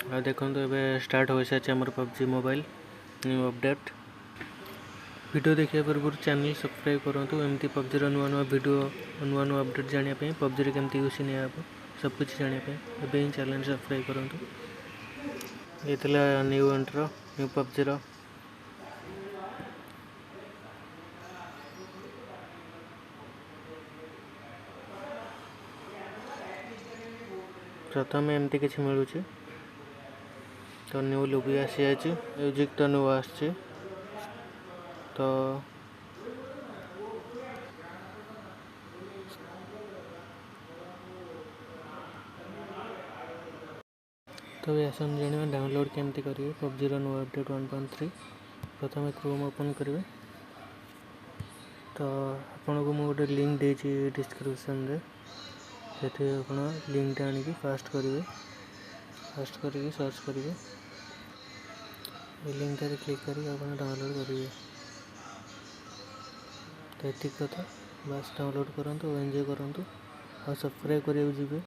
देखो ए स्टार्ट हो सारी आम PUBG mobile new update. Video देखिए पूर्व चैनल सब्सक्राइब करूँ। एमती पबजी नुआ नुआ वीडियो नुआ नुआ अपडेट जानापी पबजी केमती यूज नहीं सबकिछ जानापी एवं चैनल सब्सक्राइब करूँ। ये न्यू एंट्रो न्यू पबजी प्रथम एमती किसी मिलूँ तो न्यू लुक भी आसी जाए म्यूजिक तो न्यू आसचे तो ये आसन जाना डाउनलोड केमती करेंगे पबजी न्यू अपडेट 1.3। प्रथम क्रोम ओपन करेंगे तो आपन को मुझे गोटे लिंक देती डिस्क्रिप्शन रे से लिंक आनी फास्ट करेंगे सर्च करेंगे लिंक क्लिक करके डाउनलोड करेंगे। तो ये कथा बस डाउनलोड करूँ एंजॉय करूँ और सब्सक्राइब करेंगे।